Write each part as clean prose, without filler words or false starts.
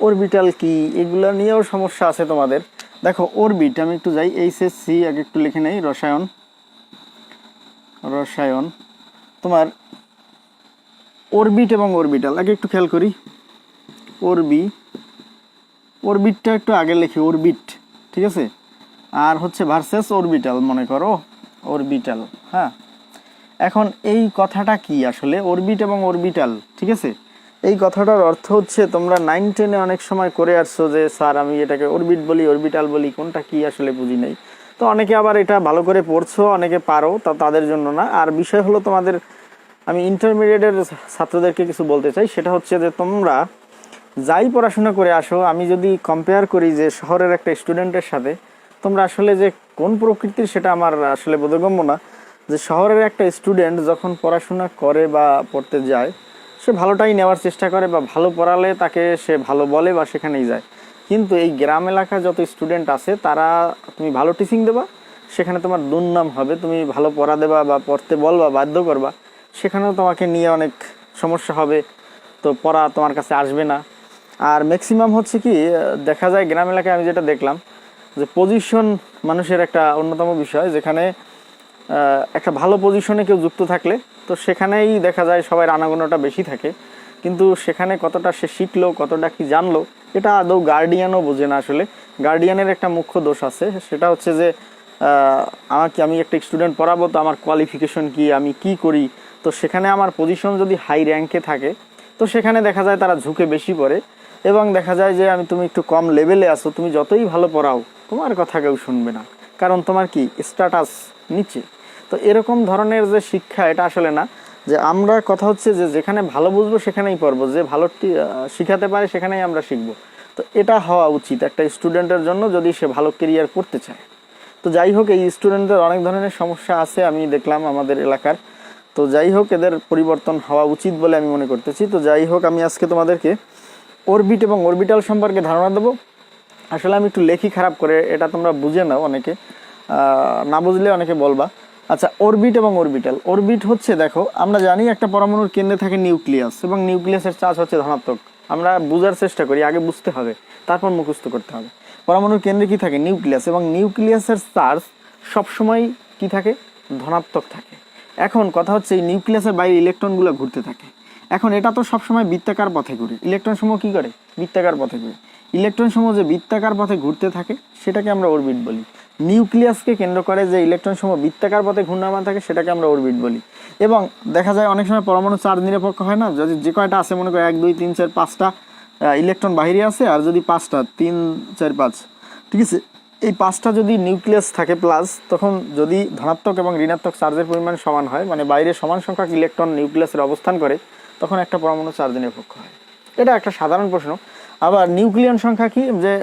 Orbital কি এগুলো নিয়েও সমস্যা আছে তোমাদের। দেখো অরবিট, আমি একটু যাই এইচএসসি আগে একটু লিখে নেই, রসায়ন তোমার অরবিট এবং অরবিটাল আগে একটু খেয়াল করি। অরবিটটা একটু আগে লিখি, অরবিট, ঠিক আছে। আর হচ্ছে ভার্সেস অরবিটাল, মনে করো অরবিটাল। হ্যাঁ, এখন এই কথাটা কি আসলে অরবিট এবং অরবিটাল, ঠিক আছে। এই কথাটার অর্থ হচ্ছে তোমরা 9-10-এ অনেক সময় করে আসছো যে স্যার আমি এটাকে অরবিট বলি, অরবিটাল বলি, কোনটা কি আসলে বুঝি নেই। তো অনেকে আবার এটা ভালো করে পড়ছো, অনেকে পারো, তা তাদের জন্য না। আর বিষয় হলো তোমাদের, আমি ইন্টারমিডিয়েটের ছাত্রদেরকে কিছু বলতে চাই, সেটা হচ্ছে যে তোমরা যাই পড়াশোনা করে আসো, আমি যদি কম্পেয়ার করি যে শহরের একটা স্টুডেন্টের সাথে, তোমরা আসলে যে কোন প্রকৃতির সেটা আমার আসলে বোধগম্য না। যে শহরের একটা স্টুডেন্ট যখন পড়াশোনা করে বা পড়তে যায়, সে ভালোটাই নেওয়ার চেষ্টা করে, বা ভালো পড়ালে তাকে সে ভালো বলে বা সেখানেই যায়। কিন্তু এই গ্রাম এলাকার যত স্টুডেন্ট আছে, তারা তুমি ভালো টিচিং দেবা, সেখানে তোমার দুর্নাম হবে। তুমি ভালো পড়া দেবা বা পড়তে বলবা, বাধ্য করবা, সেখানেও তোমাকে নিয়ে অনেক সমস্যা হবে, তো পড়া তোমার কাছে আসবে না। আর ম্যাক্সিমাম হচ্ছে কি দেখা যায় গ্রাম এলাকায়, আমি যেটা দেখলাম যে পজিশন মানুষের একটা অন্যতম বিষয়, যেখানে একটা ভালো পজিশনে কেউ যুক্ত থাকলে তো সেখানেই দেখা যায় সবাই আনাগোনাটা বেশি থাকে, কিন্তু সেখানে কতটা সে শিখলো, কতটা কি জানলো, এটা আদৌ গার্ডিয়ানও বোঝে না। আসলে গার্ডিয়ানের একটা মুখ্য দোষ আছে, সেটা হচ্ছে যে আমি একটা স্টুডেন্ট পড়াবো, তো আমার কোয়ালিফিকেশন কি, আমি কি করি। তো সেখানে আমার পজিশন যদি হাই র্যাঙ্কে থাকে, তো সেখানে দেখা যায় তারা ঝুঁকে বেশি পড়ে, এবং দেখা যায় যে তুমি একটু কম লেভেলে আসো, তুমি যতই ভালো পড়াও তোমার কথা কেউ শুনবে না, কারণ তোমার কি স্ট্যাটাস নিচে। তো এরকম ধরনের যে শিক্ষা, এটা আসলে না। যে আমরা কথা হচ্ছে যে যেখানে ভালো বুঝবো সেখানেই পড়বো, যে ভালো শিখাতে পারে সেখানেই আমরা শিখবো। তো এটা হওয়া উচিত একটা স্টুডেন্টের জন্য, যদি সে ভালো কেরিয়ার করতে চায়। তো যাই হোক, এই স্টুডেন্টদের অনেক ধরনের সমস্যা আছে আমি দেখলাম আমাদের এলাকার। তো যাই হোক, এদের পরিবর্তন হওয়া উচিত বলে আমি মনে করতেছি। তো যাই হোক, আমি আজকে তোমাদেরকে অরবিট এবং অরবিটাল সম্পর্কে ধারণা দেবো। আসলে আমি একটু লেখি খারাপ করে, এটা তোমরা বুঝে নাও, অনেকে না বুঝলে অনেকে বলবা। আচ্ছা, অরবিট এবং অরবিটাল। অরবিট হচ্ছে, দেখো আমরা জানি একটা পরমাণুর কেন্দ্রে থাকে নিউক্লিয়াস, এবং নিউক্লিয়াসের চার্জ হচ্ছে ধনাত্মক। আমরা বোঝার চেষ্টা করি, আগে বুঝতে হবে, তারপর মুখস্থ করতে হবে। পরমাণুর কেন্দ্রে কি থাকে? নিউক্লিয়াস, এবং নিউক্লিয়াসের চার্জ সবসময় কি থাকে? ধনাত্মক থাকে। এখন কথা হচ্ছে এই নিউক্লিয়াসের বাইরে ইলেকট্রনগুলো ঘুরতে থাকে। এখন এটা তো সবসময় বৃত্তাকার পথে ঘুরে, ইলেকট্রন সমূহ কি করে? বৃত্তাকার পথে ঘুরে। ইলেকট্রন সমূহ যে বৃত্তাকার পথে ঘুরতে থাকে সেটাকে আমরা অরবিট বলি। নিউক্লিয়াসকে কেন্দ্র করে যে ইলেকট্রন সমূহ বৃত্তাকার পথে ঘূর্ণায়মান থাকে সেটাকে আমরা অরবিট বলি। এবং দেখা যায় অনেক সময় পরমাণু চার্জ নিরপেক্ষ হয় না, যদি যে কয়টা আছে মনে করো 1 2 3 4 5টা ইলেকট্রন বাহিরে আছে, আর যদি 5টা 3 4 5, ঠিক আছে, এই 5টা যদি নিউক্লিয়াস থাকে প্লাস, তখন যদি ধনাত্মক এবং ঋণাত্মক চার্জের পরিমাণ সমান হয়, মানে বাইরে সমান সংখ্যক ইলেকট্রন নিউক্লিয়াসের অবস্থান করে, তখন একটা পরমাণু চার্জ নিরপেক্ষ হয়। এটা একটা সাধারণ প্রশ্ন। আবার নিউক্লিয়ন সংখ্যা কি? যে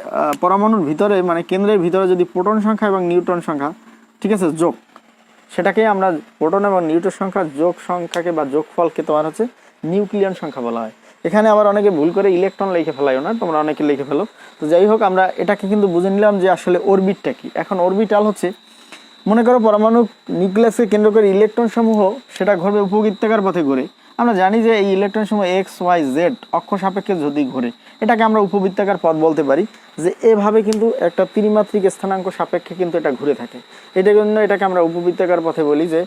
পরমাণুর ভিতরে, মানে কেন্দ্রের ভিতরে যদি প্রোটন সংখ্যা এবং নিউট্রন সংখ্যা, ঠিক আছে, যোগ, সেটাকে আমরা প্রোটন এবং নিউট্রন সংখ্যার যোগ সংখ্যাকে বা যোগফলকে তোমার হচ্ছে নিউক্লিয়ন সংখ্যা বলা হয়। এখানে আবার অনেকে ভুল করে ইলেকট্রন লিখে ফেলাইও না, তোমরা অনেকে লিখে ফেলো। তো যাই হোক, আমরা এটাকে কিন্তু বুঝে নিলাম যে আসলে অরবিটটা কি। এখন অরবিটাল হচ্ছে, মনে করো পরমাণু নিউক্লিয়াসকে কেন্দ্র করে ইলেকট্রন সমূহ সেটা ঘুরবে উপবৃত্তাকার পথে ঘুরে। আমরা জানি যে এই ইলেকট্রন সমূহ এক্স ওয়াই জেড অক্ষ সাপেক্ষে যদি ঘুরে, এটাকে আমরা উপবৃত্তাকার পথ বলতে পারি। যে এভাবে কিন্তু একটা ত্রিমাত্রিক স্থানাঙ্ক সাপেক্ষে কিন্তু এটা ঘুরে থাকে, এটার জন্য এটাকে আমরা উপবৃত্তাকার পথে বলি। যে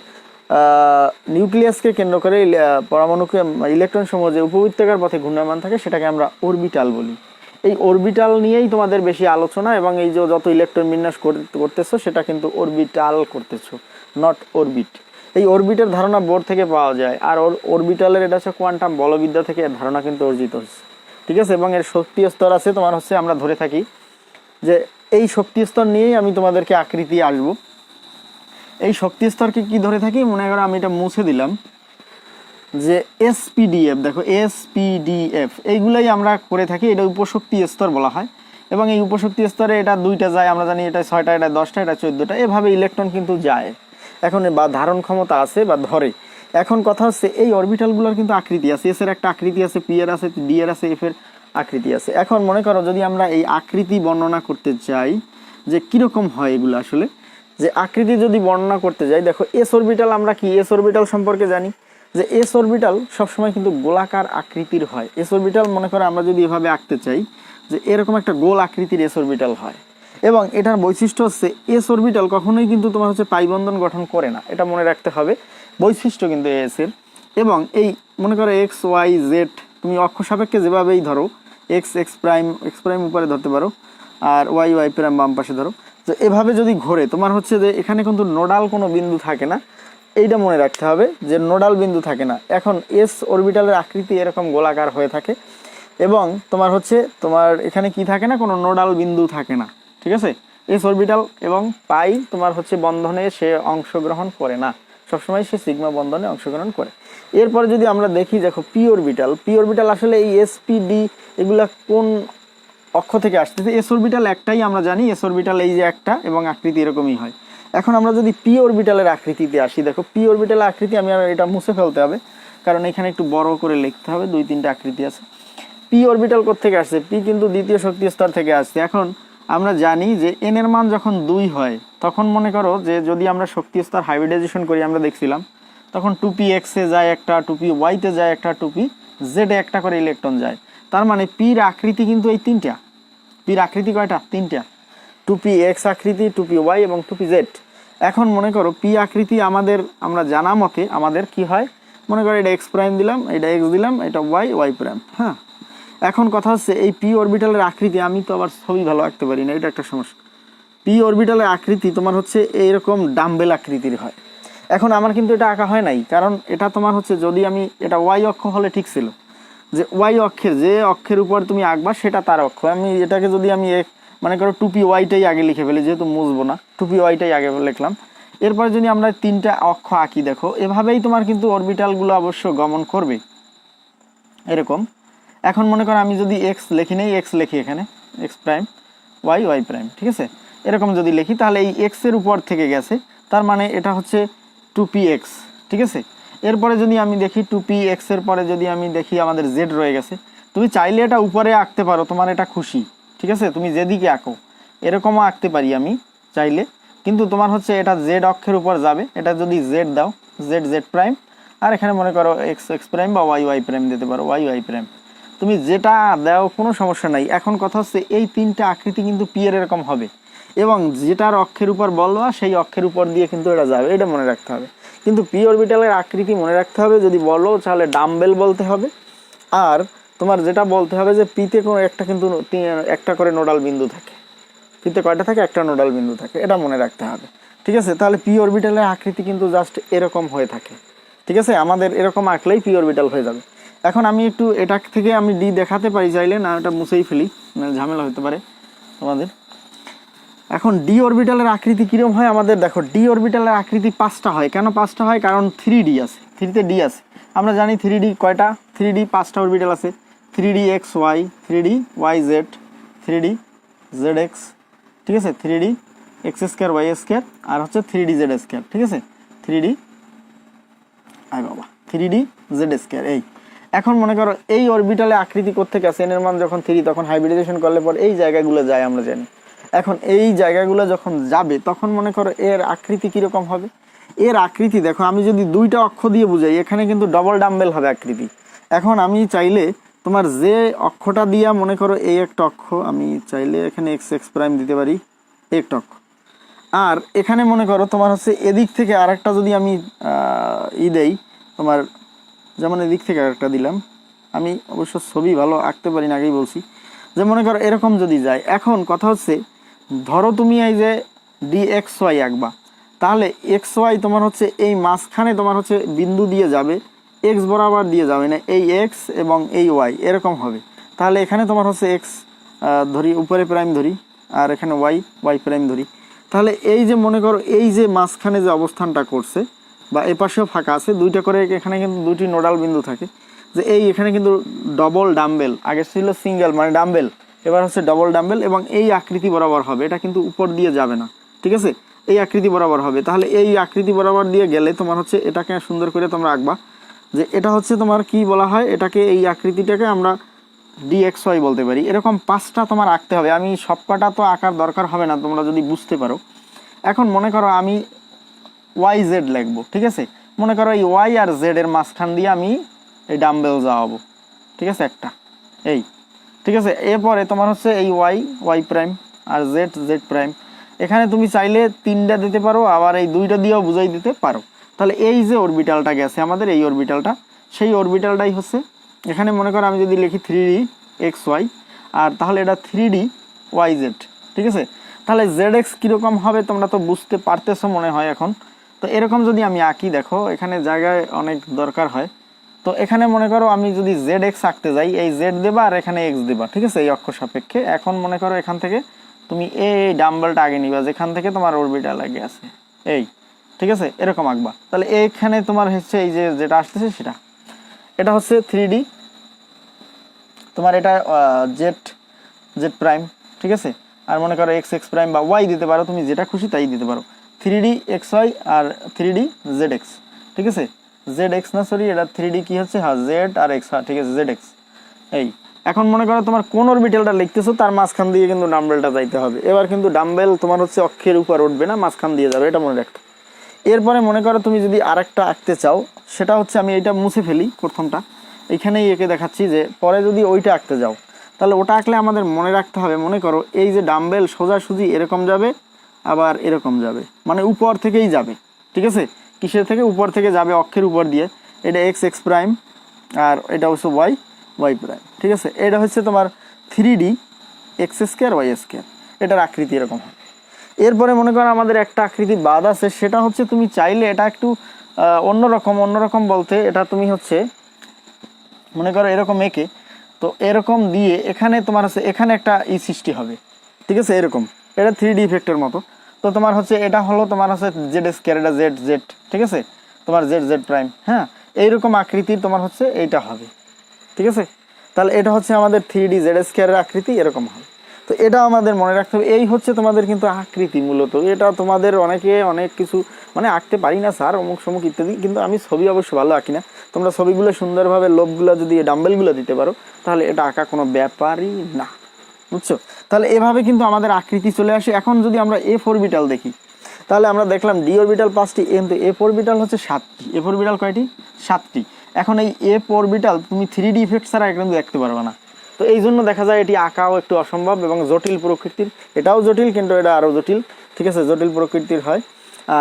নিউক্লিয়াসকে কেন্দ্র করে পরমাণুকে ইলেকট্রন সমূহ যে উপবৃত্তাকার পথে ঘূর্ণায়মান থাকে সেটাকে আমরা অরবিটাল বলি। এই অরবিটাল নিয়েই তোমাদের বেশি আলোচনা, এবং এই যে যত ইলেকট্রন বিন্যাস করতেছো সেটা কিন্তু অরবিটাল করতেছো, নট অরবিট। এই অরবিটের ধারণা বোর্ড থেকে পাওয়া যায়, আর অরবিটালের এটা হচ্ছে কোয়ান্টাম বলবিদ্যা থেকে এর ধারণা কিন্তু অর্জিত হচ্ছে, ঠিক আছে। এবং এর শক্তি স্তর আছে তোমার হচ্ছে, আমরা ধরে থাকি যে এই শক্তি স্তর নিয়েই আমি তোমাদেরকে আকৃতি আসবো। এই শক্তি স্তরকে কি ধরে থাকি? মনে করো আমি এটা মুছে দিলাম, যে এসপিডিএফ, দেখো এসপিডিএফ এইগুলাই আমরা করে থাকি, এটা উপশক্তি স্তর বলা হয়। এবং এই উপশক্তি স্তরে এটা 2টা যায়, আমরা জানি এটা 6টা, এটা 10টা, এটা 14টা, এভাবে ইলেকট্রন কিন্তু যায়। এখন বা ধারণ ক্ষমতা আছে বা ধরে। এখন কথা হচ্ছে এই অরবিটালগুলোর কিন্তু আকৃতি আছে, এস এর একটা আকৃতি আছে, পি এর আছে, ডি এর আছে, এফ এর আকৃতি আছে। এখন মনে করো যদি আমরা এই আকৃতি বর্ণনা করতে চাই যে কিরকম হয় এগুলো, আসলে যে আকৃতি যদি বর্ণনা করতে যাই, দেখো এস অরবিটাল, আমরা কি এস অরবিটাল সম্পর্কে জানি যে এস অরবিটাল সবসময় কিন্তু গোলাকার আকৃতির হয়। এস অরবিটাল মনে করো আমরা যদি এভাবে আঁকতে চাই, যে এরকম একটা গোল আকৃতির এস অরবিটাল হয়, এবং এটার বৈশিষ্ট্য হচ্ছে এস অরবিটাল কখনোই কিন্তু তোমার হচ্ছে পাই বন্ধন গঠন করে না, এটা মনে রাখতে হবে, বৈশিষ্ট্য কিন্তু এস এর। এবং এই মনে করো এক্স ওয়াই জেড তুমি অক্ষ সাপেক্ষে যেভাবেই ধরো, এক্স প্রাইম উপরে ধরতে পারো, আর ওয়াই প্রাইম বাম পাশে ধরো, তো এভাবে যদি ঘোরে তোমার হচ্ছে যে এখানে কিন্তু নোডাল কোনো বিন্দু থাকে না, এইটা মনে রাখতে হবে যে নোডাল বিন্দু থাকে না। এখন এস অরবিটালের আকৃতি এরকম গোলাকার হয়ে থাকে, এবং তোমার হচ্ছে তোমার এখানে কি থাকে না, কোনো নোডাল বিন্দু থাকে না, ঠিক আছে। এস অরবিটাল এবং পাই তোমার হচ্ছে বন্ধনে সে অংশগ্রহণ করে না, সবসময় সে সিগমা বন্ধনে অংশগ্রহণ করে। এরপরে যদি আমরা দেখি, দেখো পি অরবিটাল আসলে এই এস পি ডি এগুলা কোন অক্ষ থেকে আসতেছে। এস অরবিটাল একটাই আমরা জানি, এস অরবিটাল এই যে একটা, এবং আকৃতি এরকমই হয়। এখন আমরা যদি পি অরবিটালের আকৃতিতে আসি, দেখো পি অরবিটালের আকৃতি আমি আর এটা মুছে ফেলতে হবে, কারণ এখানে একটু বড় করে লিখতে হবে, 2-3টা আকৃতি আছে। পি অরবিটাল কোত্থেকে আসছে, পি কিন্তু দ্বিতীয় শক্তি স্তর থেকে আসছে। এখন আমরা জানি যে এন এর মান যখন 2 হয়, তখন মনে করো যে যদি আমরা শক্তি স্তর হাইব্রিডাইজেশন করি, আমরা দেখছিলাম তখন 2p x এ যায় একটা, 2p y তে যায় একটা, 2p z এ একটা করে ইলেকট্রন যায়। তার মানে পির আকৃতি কিন্তু এই 3টা। পির আকৃতি কয়টা? 3টা। 2p x আকৃতি, 2p y এবং 2p z। এখন মনে করো পি আকৃতি আমরা জানা মতে আমাদের কি হয়, মনে করো এটা এক্স প্রাইম দিলাম, এটা এক্স দিলাম, এটা ওয়াই প্রাইম। হ্যাঁ, এখন কথা হচ্ছে এই পি অরবিটালের আকৃতি, আমি তো আবার ছবি ভালো আঁকতে পারি না, এটা একটা সমস্যা। পি অরবিটালের আকৃতি তোমার হচ্ছে এইরকম ডাম্বেল আকৃতির হয়। এখন আমার কিন্তু এটা আঁকা হয় নাই, কারণ এটা তোমার হচ্ছে যদি আমি এটা ওয়াই অক্ষ হলে ঠিক ছিল, যে ওয়াই অক্ষের যে অক্ষের উপর তুমি আঁকবা সেটা তার অক্ষ। আমি এটাকে যদি আমি মনে করো 2p ওয়াইটাই আগে লিখে ফেলি, যেহেতু মুছবো না, 2p ওয়াইটাই আগে লিখলাম। এরপরে যদি আমরা 3টা অক্ষ আঁকি, দেখো এভাবেই তোমার কিন্তু অরবিটালগুলো অবশ্য গমন করবে এরকম। এখন মনে করো আমি যদি এক্স লিখি নেই, এক্স লিখি এখানে এক্স প্রাইম, ওয়াই প্রাইম, ঠিক আছে, এরকম যদি লিখি তাহলে এই এক্স এর উপর থেকে গেছে, তার মানে এটা হচ্ছে 2px, ঠিক আছে। এরপরে যদি আমি দেখি 2px এর পরে যদি আমি দেখি আমাদের জেড রয়ে গেছে, তুমি চাইলে এটা উপরে আঁকতে পারো, তোমার এটা খুশি, ঠিক আছে, তুমি যেদিকে আঁকো এরকমও আঁকতে পারি আমি চাইলে, কিন্তু তোমার হচ্ছে এটা জেড অক্ষের উপর যাবে, এটা যদি জেড দাও, জেড প্রাইম, আর এখানে মনে করো এক্স প্রাইম বা ওয়াই প্রাইম দিতে পারো, ওয়াই প্রাইম, তুমি যেটা দাও কোনো সমস্যা নাই। এখন কথা হচ্ছে এই 3টা আকৃতি কিন্তু পি এর এরকম হবে, এবং যেটার অক্ষের উপর বলবা সেই অক্ষের উপর দিয়ে কিন্তু এটা যাবে, এটা মনে রাখতে হবে। কিন্তু পি অরবিটালের আকৃতি মনে রাখতে হবে, যদি বলো তাহলে ডাম্বেল বলতে হবে। আর তোমার যেটা বলতে হবে যে পিতে কোনো একটা কিন্তু একটা করে নোডাল বিন্দু থাকে, পিতে কয়টা থাকে? একটা নোডাল বিন্দু থাকে, এটা মনে রাখতে হবে, ঠিক আছে। তাহলে পি অরবিটালের আকৃতি কিন্তু জাস্ট এরকম হয়ে থাকে, ঠিক আছে, আমাদের এরকম আঁকলেই পি অরবিটাল হয়ে যাবে। এখন আমি একটু এটা থেকে আমি ডি দেখাতে পারি চাইলে, না এটা মুছেই ফেলি, ঝামেলা হতে পারে তোমাদের। এখন ডি অরবিটালের আকৃতি কিরকম হয় আমাদের, দেখো ডি অরবিটালের আকৃতি 5টা হয়। কেন 5টা হয়? কারণ 3D আছে, 3তে ডি আছে। আমরা জানি 3D কয়টা, 3D 5টা অরবিটাল আছে, 3D X Y, 3D Y Z, 3D Z X, ঠিক আছে, 3D X square Y square, আর হচ্ছে 3D জেড স্কোয়ার, ঠিক আছে, 3D বাবা 3D জেড স্কোয়ার। এই এখন মনে করো এই অরবিটালে আকৃতি কোত্থেকে আছে, এন এর মান যখন 3, তখন হাইব্রিডাইজেশন করলে পর এই জায়গাগুলো যায় আমরা জানি। এখন এই জায়গাগুলো যখন যাবে তখন মনে করো এর আকৃতি কিরকম হবে। এর আকৃতি দেখো, আমি যদি 2টা অক্ষ দিয়ে বুঝাই, এখানে কিন্তু ডবল ডাম্বেল হবে আকৃতি। এখন আমি চাইলে তোমার যে অক্ষটা দিয়া মনে করো এই একটা অক্ষ, আমি চাইলে এখানে এক্স প্রাইম দিতে পারি, একটা অক্ষ। আর এখানে মনে করো তোমার হচ্ছে এদিক থেকে আরেকটা যদি আমি দেই তোমার, যেমন এদিক থেকে আরেকটা দিলাম, আমি অবশ্য ছবি ভালো আঁকতে পারি না, আগেই বলছি, যে মনে করো এরকম যদি যায়। এখন কথা হচ্ছে ধরো তুমি এই যে ডি এক্স ওয়াই আঁকবা, তাহলে এক্স ওয়াই তোমার হচ্ছে এই মাঝখানে তোমার হচ্ছে বিন্দু দিয়ে যাবে, এক্স বরাবর দিয়ে যাবে না, এই এক্স এবং এই ওয়াই এরকম হবে। তাহলে এখানে তোমার হচ্ছে এক্স ধরি, উপরে প্রাইম ধরি, আর এখানে ওয়াই প্রাইম ধরি। তাহলে এই যে মনে করো এই যে মাঝখানে যে অবস্থানটা করছে, বা এ পাশেও ফাঁকা আছে 2টা করে, এখানে কিন্তু 2টি নোডাল বিন্দু থাকে, যে এই এখানে কিন্তু ডবল ডাম্বেল, আগে ছিল সিঙ্গেল মানে ডাম্বেল, এবার হচ্ছে ডবল ডাম্বেল, এবং এই আকৃতি বরাবর হবে, এটা কিন্তু উপর দিয়ে যাবে না, ঠিক আছে, এই আকৃতি বরাবর হবে। তাহলে এই আকৃতি বরাবর দিয়ে গেলে তোমার হচ্ছে এটাকে সুন্দর করে তোমরা আঁকবা, যে এটা হচ্ছে তোমার কি বলা হয়, এটাকে এই আকৃতিটাকে আমরা ডিএক্সওয়াই বলতে পারি। এরকম 5টা তোমার আঁকতে হবে, আমি সবকটা তো আঁকার দরকার হবে না, তোমরা যদি বুঝতে পারো। এখন মনে করো আমি ওয়াই জেড লিখবো, ঠিক আছে, মনে করো এই ওয়াই আর জেড এর মাঝখান দিয়ে আমি এই ডাম্বেল যাওয়াবো, ঠিক আছে, একটা এই ঠিক আছে। এরপরে তোমার হচ্ছে এই ওয়াই প্রাইম আর জেড প্রাইম। এখানে তুমি চাইলে 3টা দিতে পারো, আবার এই 2টা দিয়েও বুঝাই দিতে পারো। তাহলে এই যে অরবিটালটা গেছে আমাদের, এই অরবিটালটা, সেই অরবিটালটাই হচ্ছে এখানে মনে করো আমি যদি লিখি 3D আর তাহলে এটা 3D ঠিক আছে। তাহলে ZX কীরকম হবে তোমরা তো বুঝতে পারতেছো মনে হয় এখন। তো এরকম যদি আমি আঁকি, দেখো এখানে জায়গায় অনেক দরকার হয়। তো এখানে মনে করো আমি যদি ZX আঁকতে যাই, এই Z দেবা আর এখানে X দেবা, ঠিক আছে, এই অক্ষ সাপেক্ষে। এখন মনে করো এখান থেকে তুমি এই ডাম্বেলটা আগে নিবা যেখান থেকে তোমার অরবিটাল আগে আছে, এই, ঠিক আছে, এরকম আঁকবা। তাহলে এইখানে তোমার হচ্ছে এই যে যেটা আসতেছে সেটা, এটা হচ্ছে 3D, তোমার এটা জেড প্রাইম, ঠিক আছে। আর মনে করো এক্স প্রাইম বা ওয়াই দিতে পারো, তুমি যেটা খুশি তাই দিতে পারো। 3DXY আর 3DZX, ঠিক আছে। ZX না, সরি, এটা 3D কি হচ্ছে, হ্যাঁ জেড আর এক্স, হ্যাঁ ঠিক আছে, ZX। এই এখন মনে করো তোমার কোন অরবিটালটা লিখতেছো তার মাঝখান দিয়ে কিন্তু ডাম্বেলটা যাইতে হবে। এবার কিন্তু ডাম্বেল তোমার হচ্ছে অক্ষের উপর উঠবে না, মাঝখান দিয়ে যাবে, এটা মনে রাখতে। এরপরে মনে করো তুমি যদি আরেকটা আঁকতে চাও, সেটা হচ্ছে আমি এটা মুছে ফেলি প্রথমটা, এইখানেই এঁকে দেখাচ্ছি, যে পরে যদি ওইটা আঁকতে যাও তাহলে ওটা আঁকলে আমাদের মনে রাখতে হবে, মনে করো এই যে ডাম্বেল সোজাসুজি এরকম যাবে, আবার এরকম যাবে, মানে উপর থেকেই যাবে, ঠিক আছে। কিসের থেকে? উপর থেকে যাবে, অক্ষের উপর দিয়ে। এটা এক্স প্রাইম আর এটা হচ্ছে ওয়াই প্রাইম, ঠিক আছে। এটা হচ্ছে তোমার 3DX² Y², এটার আকৃতি এরকম হয়। এরপরে মনে করো আমাদের একটা আকৃতি বাদ আছে, সেটা হচ্ছে তুমি চাইলে এটা একটু অন্যরকম বলতে, এটা তুমি হচ্ছে মনে করো এরকম এঁকে, তো এরকম দিয়ে এখানে তোমার হচ্ছে এখানে একটা সৃষ্টি হবে, ঠিক আছে, এরকম। এটা 3D ইফেক্টের মতো। তো তোমার হচ্ছে এটা হলো তোমার হচ্ছে Z², এটা জেড, ঠিক আছে, তোমার জেড প্রাইম, হ্যাঁ, এইরকম আকৃতির তোমার হচ্ছে এইটা হবে, ঠিক আছে। তাহলে এটা হচ্ছে আমাদের 3DZ² এর আকৃতি, এরকম হবে। তো এটা আমাদের মনে রাখতে হবে। এই হচ্ছে তোমাদের কিন্তু আকৃতি মূলত। এটা তোমাদের অনেকে অনেক কিছু মানে আঁকতে পারি না স্যার, অমুক সমুক ইত্যাদি, কিন্তু আমি ছবি অবশ্য ভালো আঁকি না। তোমরা ছবিগুলো সুন্দরভাবে লোভগুলো যদি ডাম্বেলগুলো দিতে পারো তাহলে এটা আঁকা কোনো ব্যাপারই না, বুঝছো। তাহলে এভাবে কিন্তু আমাদের আকৃতি চলে আসে। এখন যদি আমরা F অরবিটাল দেখি, তাহলে আমরা দেখলাম D অরবিটাল 5টি, কিন্তু F অরবিটাল হচ্ছে 7টি। F অরবিটাল কয়টি? 7টি। এখন এই F অরবিটাল তুমি 3D ইফেক্ট ছাড়া একদম দেখতে পারবে না। তো এই জন্য দেখা যায় এটি আঁকাও একটু অসম্ভব এবং জটিল প্রকৃতির। এটাও জটিল, কিন্তু এটা আরও জটিল, ঠিক আছে, জটিল প্রকৃতির হয়।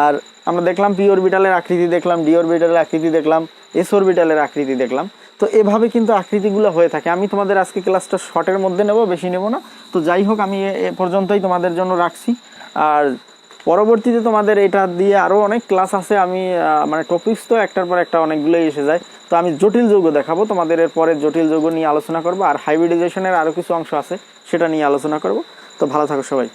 আর আমরা দেখলাম P অরবিটালের আকৃতি দেখলাম, D অরবিটালের আকৃতি দেখলাম, S অরবিটালের আকৃতি দেখলাম। তো এভাবে কিন্তু আকৃতিগুলো হয়ে থাকে। আমি তোমাদের আজকে ক্লাসটা শর্টের মধ্যে নেব, বেশি নেব না। তো যাই হোক, আমি এ পর্যন্তই তোমাদের জন্য রাখছি। আর পরবর্তীতে তোমাদের এটা দিয়ে আরও অনেক ক্লাস আছে। আমি মানে টপিকস তো একটার পর একটা অনেকগুলোই এসে যায়। তো আমি জটিল যৌগ দেখাবো তোমাদের, এর পরে জটিল যৌগ নিয়ে আলোচনা করবো, আর হাইব্রিডাইজেশনের আরও কিছু অংশ আছে সেটা নিয়ে আলোচনা করব। তো ভালো থাকো সবাই।